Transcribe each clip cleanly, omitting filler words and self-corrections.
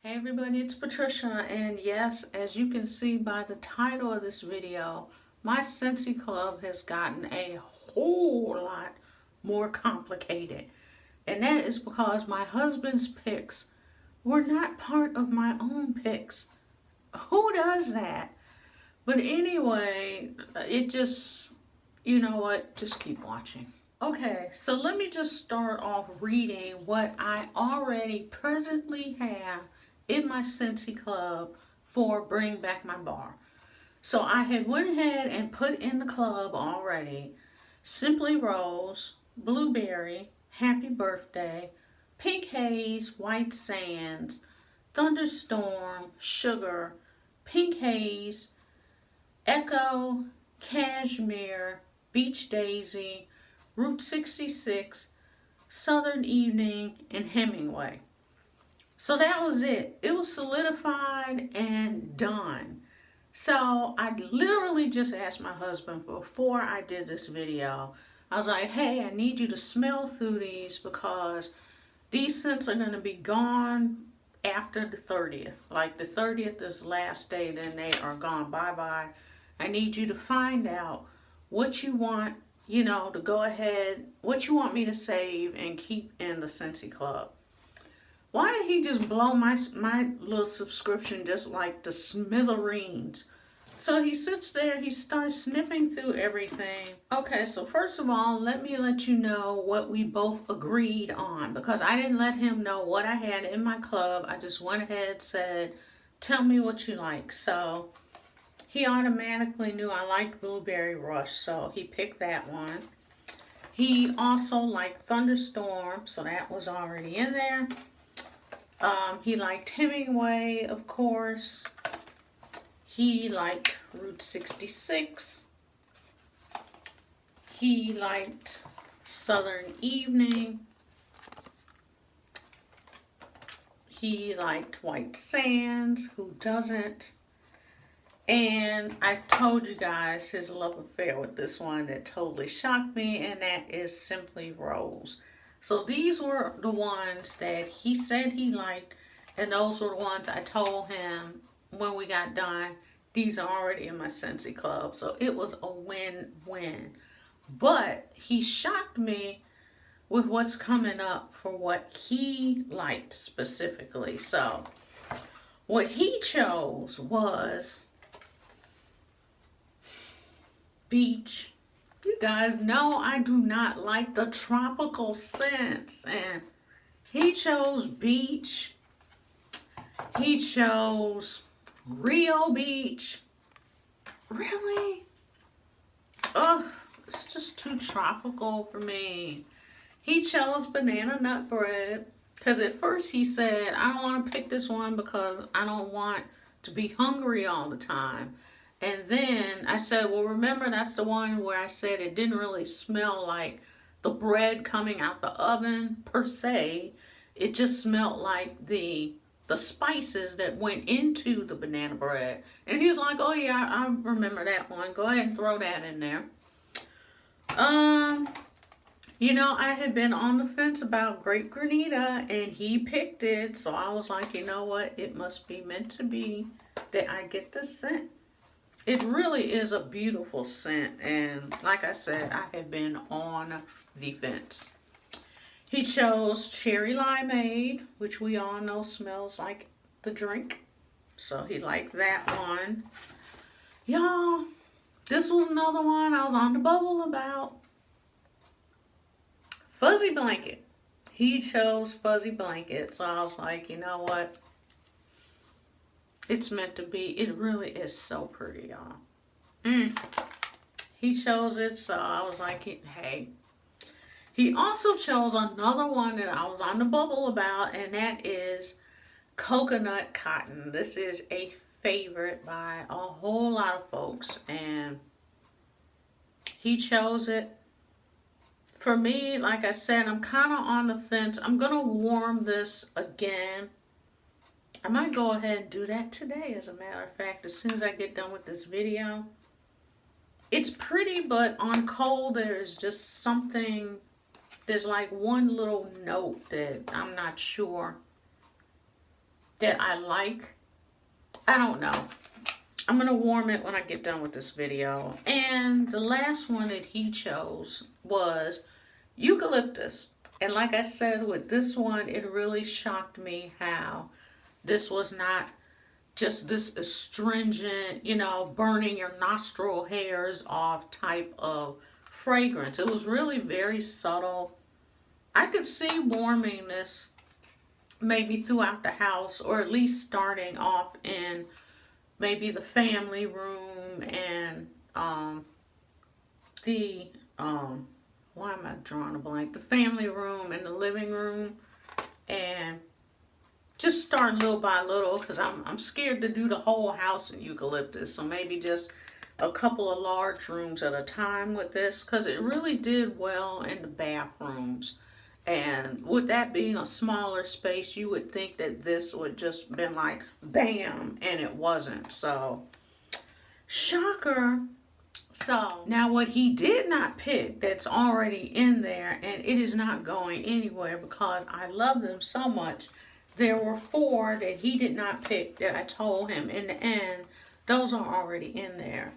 Hey everybody, it's Patricia, and yes, as you can see by the title of this video, my Scentsy Club has gotten a whole lot more complicated. And that is because my husband's picks were not part of my own picks. Who does that? But anyway, it just, you know what, just keep watching. Okay, so let me just start off reading what I already presently have in my Scentsy Club for Bring Back My Bar. So I had went ahead and put in the club already Simply Rose, Blueberry, Happy Birthday, Pink Haze, White Sands, Thunderstorm, Sugar, Pink Haze, Echo, Cashmere, Beach Daisy, Route 66, Southern Evening, and Hemingway. So that was it. It was solidified and done. So I literally just asked my husband before I did this video. I was like, hey, I need you to smell through these because these scents are going to be gone after the 30th. Like the 30th is the last day, then they are gone. Bye-bye. I need you to find out what you want, to go ahead, what you want me to save and keep in the Scentsy Club. Why did he just blow my little subscription just like the smithereens? So he sits there, he starts sniffing through everything. Okay, so first of all, let me let you know what we both agreed on, because I didn't let him know what I had in my club. I just went ahead and said, tell me what you like. So he automatically knew I liked Blueberry Rush, so he picked that one. He also liked Thunderstorm, so that was already in there. He liked Hemingway, of course. He liked Route 66. He liked Southern Evening. He liked White Sands. Who doesn't? And I told you guys his love affair with this one that totally shocked me, and that is Simply Rose. So these were the ones that he said he liked, and those were the ones I told him when we got done. These are already in my Scentsy Club, so it was a win-win. But he shocked me with what's coming up for what he liked specifically. So what he chose was Beach. You guys know I do not like the tropical scents, and he chose Beach. He chose Rio Beach. Really? Ugh, it's just too tropical for me. He chose Banana Nut Bread, because at first he said, I don't want to pick this one because I don't want to be hungry all the time. And then I said, well, remember, that's the one where I said it didn't really smell like the bread coming out the oven per se. It just smelled like the spices that went into the banana bread. And he was like, oh yeah, I remember that one. Go ahead and throw that in there. I had been on the fence about Grape Granita, and he picked it. So I was like, you know what? It must be meant to be that I get this scent. It really is a beautiful scent, and like I said, I have been on the fence. He chose Cherry Limeade, which we all know smells like the drink, so he liked that one. Y'all, this was another one I was on the bubble about. Fuzzy Blanket. He chose Fuzzy Blanket, so I was like, you know what? It's meant to be. It really is so pretty, y'all. He chose it, so I was like, hey. He also chose another one that I was on the bubble about, and that is Coconut Cotton. This is a favorite by a whole lot of folks, and he chose it. For me, like I said, I'm kind of on the fence. I'm going to warm this again. I might go ahead and do that today, as a matter of fact, as soon as I get done with this video. It's pretty, but on cold, there's just something, there's like one little note that I'm not sure that I like. I don't know. I'm going to warm it when I get done with this video. And the last one that he chose was eucalyptus. And like I said, with this one, it really shocked me how this was not just this astringent, you know, burning your nostril hairs off type of fragrance. It was really very subtle. I could see warming this maybe throughout the house, or at least starting off in maybe the family room and the why am I drawing a blank? The family room and the living room, and just start little by little, because I'm scared to do the whole house in eucalyptus. So maybe just a couple of large rooms at a time with this, because it really did well in the bathrooms. And with that being a smaller space, you would think that this would just been like bam, and it wasn't. So shocker. So now what he did not pick that's already in there, and it is not going anywhere because I love them so much. There were 4 that he did not pick that I told him in the end, those are already in there.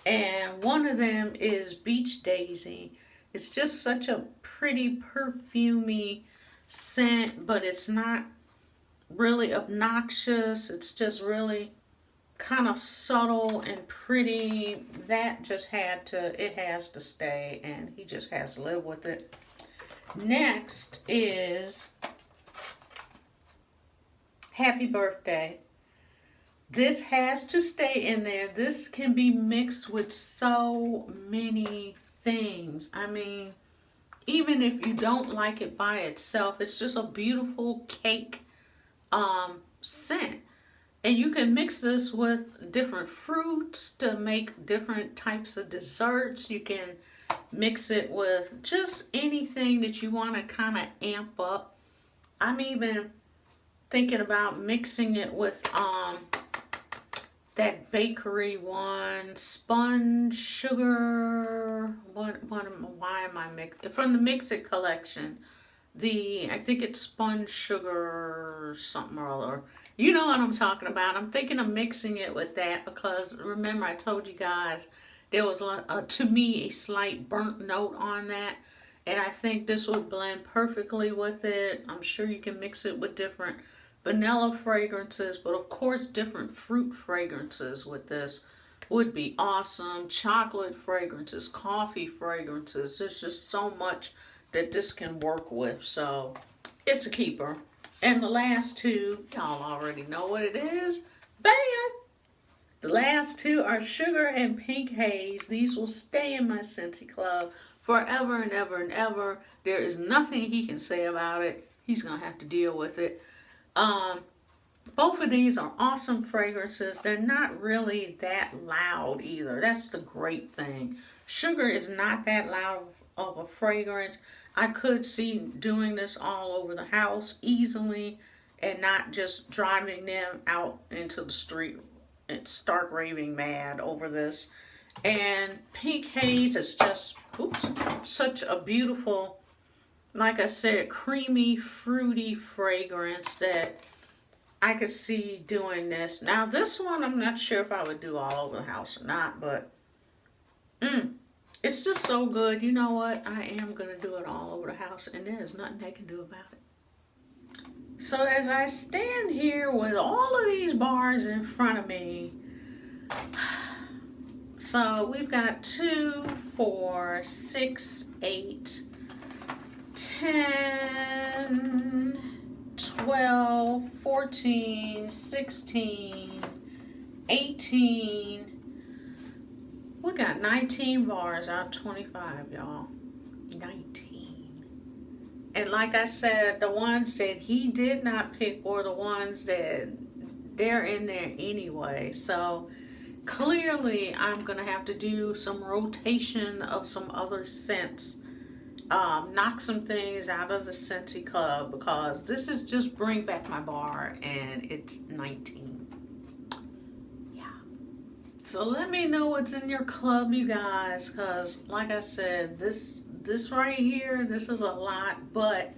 And one of them is Beach Daisy. It's just such a pretty perfumey scent, but it's not really obnoxious. It's just really kind of subtle and pretty. That just it has to stay, and he just has to live with it. Next is Happy Birthday. This has to stay in there. This can be mixed with so many things. I mean, even if you don't like it by itself, it's just a beautiful cake scent. And you can mix this with different fruits to make different types of desserts. You can mix it with just anything that you want to kind of amp up. I'm even thinking about mixing it with that bakery one, sponge sugar. Why am I mixing? From the Mix It collection. I think it's sponge sugar something or other. You know what I'm talking about. I'm thinking of mixing it with that because remember I told you guys there was to me a slight burnt note on that, and I think this would blend perfectly with it. I'm sure you can mix it with different vanilla fragrances, but of course different fruit fragrances with this would be awesome. Chocolate fragrances, coffee fragrances. There's just so much that this can work with, so it's a keeper. And the last 2, y'all already know what it is. Bam! The last 2 are Sugar and Pink Haze. These will stay in my Scentsy Club forever and ever and ever. There is nothing he can say about it. He's gonna have to deal with it. Both of these are awesome fragrances. They're not really that loud either. That's the great thing. Sugar is not that loud of a fragrance. I could see doing this all over the house easily and not just driving them out into the street and start raving mad over this. And Pink Haze is just such a beautiful, like I said, creamy, fruity fragrance that I could see doing this. Now this one, I'm not sure if I would do all over the house or not, but it's just so good. You know what? I am going to do it all over the house, and there is nothing they can do about it. So as I stand here with all of these bars in front of me, so we've got 2, 4, 6, 8, 10, 12, 14, 16, 18. We got 19 bars out of 25, y'all. 19. And like I said, the ones that he did not pick were the ones that they're in there anyway. So clearly I'm going to have to do some rotation of some other scents. Knock some things out of the Scentsy Club because this is just bring back my bar and it's 19. So let me know what's in your club, you guys, because like I said, this right here, this is a lot, but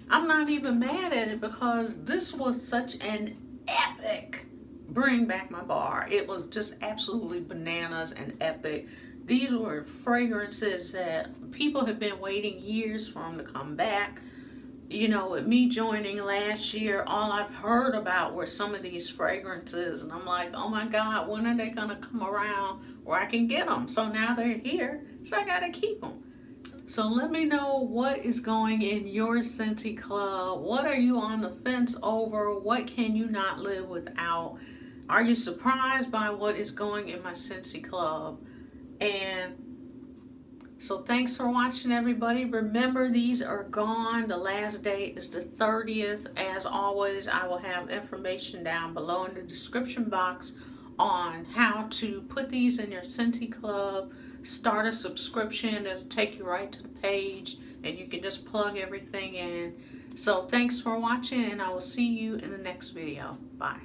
I'm not even mad at it because this was such an epic bring back my bar. It was just absolutely bananas and epic. These were fragrances that people have been waiting years for them to come back. You know, with me joining last year, all I've heard about were some of these fragrances, and I'm like, oh my God, when are they gonna come around where I can get them? So now they're here, so I gotta keep them. So let me know what is going in your Scentsy Club. What are you on the fence over? What can you not live without? Are you surprised by what is going in my Scentsy Club? And so thanks for watching, everybody. Remember, these are gone. The last date is the 30th. As always, I will have information down below in the description box on how to put these in your Scentsy Club. Start a subscription. It'll take you right to the page, and you can just plug everything in. So thanks for watching, and I will see you in the next video. Bye.